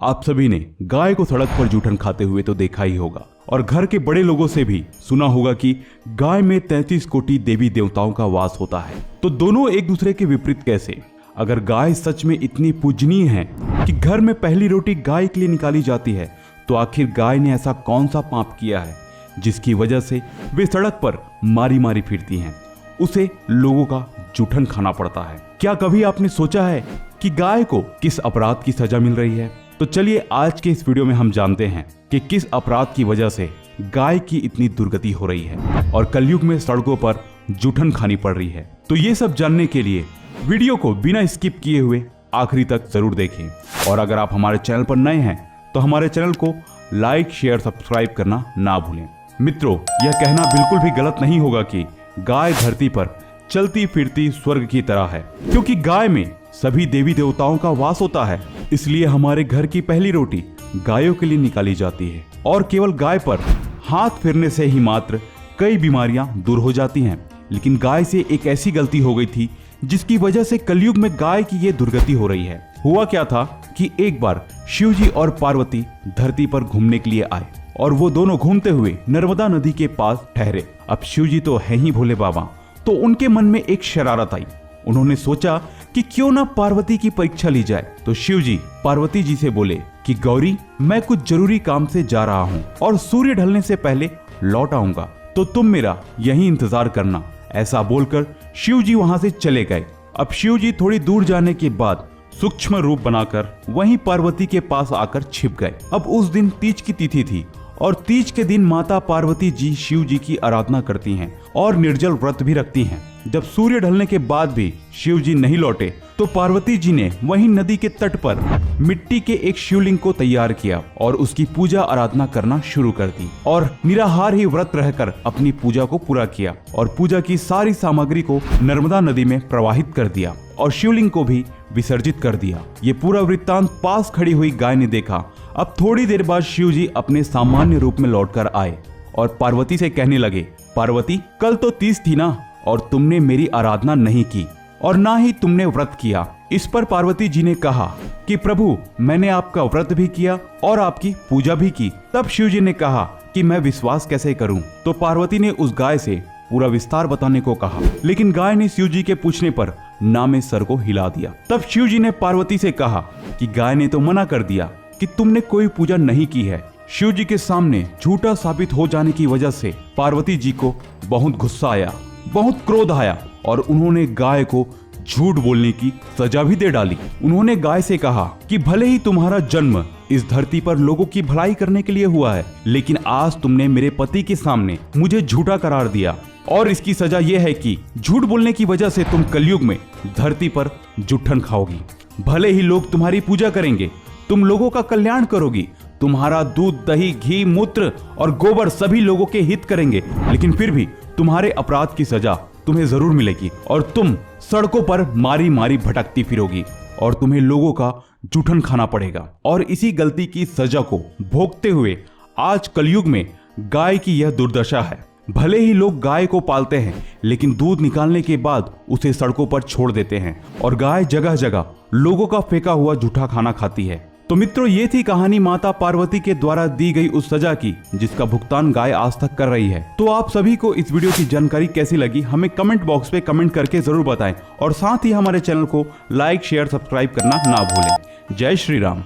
आप सभी ने गाय को सड़क पर जूठन खाते हुए तो देखा ही होगा और घर के बड़े लोगों से भी सुना होगा कि गाय में 33 कोटि देवी देवताओं का वास होता है। तो दोनों एक दूसरे के विपरीत कैसे? अगर गाय सच में इतनी पूजनीय है कि घर में पहली रोटी गाय के लिए निकाली जाती है, तो आखिर गाय ने ऐसा कौन सा पाप किया है जिसकी वजह से वे सड़क पर मारी मारी फिरती हैं, उसे लोगों का जूठन खाना पड़ता है? क्या कभी आपने सोचा है कि गाय को किस अपराध की सजा मिल रही है? तो चलिए आज के इस वीडियो में हम जानते हैं कि किस अपराध की वजह से गाय की इतनी दुर्गति हो रही है और कलयुग में सड़कों पर जूठन खानी पड़ रही है। तो ये सब जानने के लिए वीडियो को बिना स्किप किए हुए आखिरी तक जरूर देखें। और अगर आप हमारे चैनल पर नए हैं तो हमारे चैनल को लाइक, शेयर, सब्सक्राइब करना ना भूलें। मित्रों, यह कहना बिल्कुल भी गलत नहीं होगा कि गाय धरती पर चलती फिरती स्वर्ग की तरह है, क्योंकि गाय में सभी देवी देवताओं का वास होता है। इसलिए हमारे घर की पहली रोटी गायों के लिए निकाली जाती है और केवल गाय पर हाथ फेरने से ही मात्र कई बीमारियां दूर हो जाती हैं। लेकिन गाय से एक ऐसी गलती हो गई थी जिसकी वजह से कलयुग में गाय की ये दुर्गति हो रही है। हुआ क्या था कि एक बार शिव जी और पार्वती धरती पर घूमने के लिए आए और वो दोनों घूमते हुए नर्मदा नदी के पास ठहरे। अब शिव जी तो है ही भोले बाबा, तो उनके मन में एक शरारत आई। उन्होंने सोचा कि क्यों ना पार्वती की परीक्षा ली जाए। तो शिव जी पार्वती जी से बोले कि गौरी, मैं कुछ जरूरी काम से जा रहा हूँ और सूर्य ढलने से पहले लौट आऊंगा, तो तुम मेरा यहीं इंतजार करना। ऐसा बोलकर शिव जी वहां से चले गए। अब शिव जी थोड़ी दूर जाने के बाद सूक्ष्म रूप बनाकर वहीं पार्वती के पास आकर छिप गए। अब उस दिन तीज की तिथि थी और तीज के दिन माता पार्वती जी शिव जी की आराधना करती हैं और निर्जल व्रत भी रखती हैं। जब सूर्य ढलने के बाद भी शिव जी नहीं लौटे तो पार्वती जी ने वहीं नदी के तट पर मिट्टी के एक शिवलिंग को तैयार किया और उसकी पूजा आराधना करना शुरू कर दी और निराहार ही व्रत रहकर अपनी पूजा को पूरा किया और पूजा की सारी सामग्री को नर्मदा नदी में प्रवाहित कर दिया और शिवलिंग को भी विसर्जित कर दिया। ये पूरा वृत्तांत पास खड़ी हुई गाय ने देखा। अब थोड़ी देर बाद शिव जी अपने सामान्य रूप में लौटकर आए और पार्वती से कहने लगे, पार्वती, कल तो तीज थी ना, और तुमने मेरी आराधना नहीं की और ना ही तुमने व्रत किया। इस पर पार्वती जी ने कहा कि प्रभु, मैंने आपका व्रत भी किया और आपकी पूजा भी की। तब शिव जी ने कहा कि मैं विश्वास कैसे करूं? तो पार्वती ने उस गाय से पूरा विस्तार बताने को कहा, लेकिन गाय ने शिव जी के पूछने पर ना में सर को हिला दिया। तब शिव जी ने पार्वती से कहा कि गाय ने तो मना कर दिया कि तुमने कोई पूजा नहीं की है। शिव जी के सामने झूठा साबित हो जाने की वजह से पार्वती जी को बहुत गुस्सा आया, बहुत क्रोध आया और उन्होंने गाय को झूठ बोलने की सजा भी दे डाली। उन्होंने गाय से कहा कि भले ही तुम्हारा जन्म इस धरती पर लोगों की भलाई करने के लिए हुआ है, लेकिन आज तुमने मेरे पति के सामने मुझे झूठा करार दिया और इसकी सजा यह है कि झूठ बोलने की वजह से तुम कलयुग में धरती पर जूठन खाओगी। भले ही लोग तुम्हारी पूजा करेंगे, तुम लोगों का कल्याण करोगी, तुम्हारा दूध, दही, घी, मूत्र और गोबर सभी लोगों के हित करेंगे, लेकिन फिर भी तुम्हारे अपराध की सजा तुम्हें जरूर मिलेगी और तुम सड़कों पर मारी मारी भटकती फिरोगी और तुम्हें लोगों का जूठन खाना पड़ेगा। और इसी गलती की सजा को भोगते हुए आज कलयुग में गाय की यह दुर्दशा है। भले ही लोग गाय को पालते हैं, लेकिन दूध निकालने के बाद उसे सड़कों पर छोड़ देते हैं और गाय जगह जगह लोगों का फेंका हुआ जूठा खाना खाती है। तो मित्रों, ये थी कहानी माता पार्वती के द्वारा दी गई उस सजा की जिसका भुगतान गाय आज तक कर रही है। तो आप सभी को इस वीडियो की जानकारी कैसी लगी हमें कमेंट बॉक्स पे कमेंट करके जरूर बताएं और साथ ही हमारे चैनल को लाइक, शेयर, सब्सक्राइब करना ना भूलें। जय श्री राम।